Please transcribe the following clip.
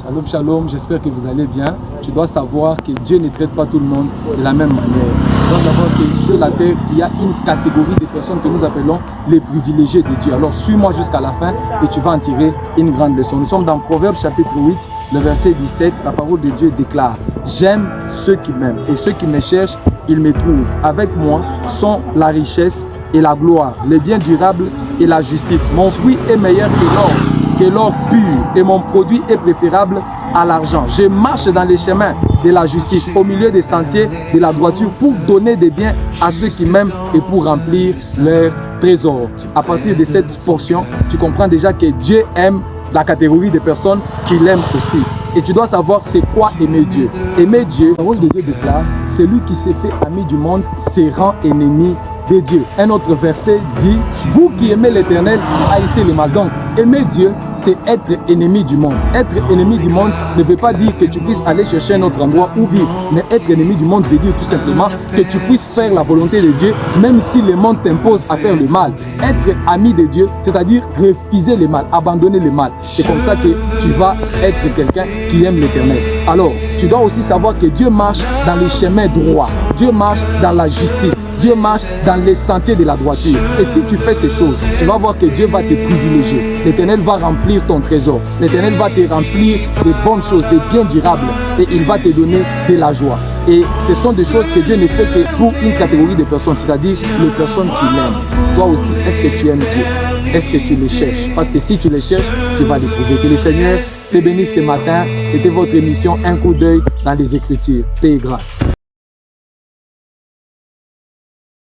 Shalom, shalom, j'espère que vous allez bien. Tu dois savoir que Dieu ne traite pas tout le monde de la même manière. Tu dois savoir que sur la terre, il y a une catégorie de personnes que nous appelons les privilégiés de Dieu. Alors suis-moi jusqu'à la fin et tu vas en tirer une grande leçon. Nous sommes dans Proverbes chapitre 8, le verset 17. La parole de Dieu déclare: j'aime ceux qui m'aiment et ceux qui me cherchent, ils me trouvent. Avec moi sont la richesse et la gloire, les biens durables et la justice. Mon fruit est meilleur que l'or pur, et mon produit est préférable à l'argent. Je marche dans les chemins de la justice, au milieu des sentiers de la droiture, pour donner des biens à ceux qui m'aiment et pour remplir leur trésor. À partir de cette portion, tu comprends déjà que Dieu aime la catégorie des personnes qui l'aiment aussi. Et tu dois savoir c'est quoi aimer Dieu. Aimer Dieu, la parole de Dieu déclare: celui qui s'est fait ami du monde se rend ennemi de Dieu. Un autre verset dit: vous qui aimez l'Éternel, haïssez le mal. Donc, aimer Dieu, c'est être ennemi du monde. Être ennemi du monde ne veut pas dire que tu puisses aller chercher un autre endroit où vivre. Mais être ennemi du monde veut dire tout simplement que tu puisses faire la volonté de Dieu, même si le monde t'impose à faire le mal. Être ami de Dieu, c'est-à-dire refuser le mal, abandonner le mal. C'est comme ça que tu vas être quelqu'un qui aime l'Éternel. Alors, tu dois aussi savoir que Dieu marche dans les chemins droits. Dieu marche dans la justice. Dieu marche dans les sentiers de la droiture. Et si tu fais ces choses, tu vas voir que Dieu va te privilégier. L'Éternel va remplir ton trésor. L'Éternel va te remplir de bonnes choses, de biens durables. Et il va te donner de la joie. Et ce sont des choses que Dieu ne fait que pour une catégorie de personnes, c'est-à-dire les personnes qui l'aiment. Toi aussi, est-ce que tu aimes Dieu? Est-ce que tu les cherches? Parce que si tu les cherches, tu vas les trouver. Que le Seigneur te bénisse ce matin. C'était votre émission Un coup d'œil dans les Écritures. Paix et grâce.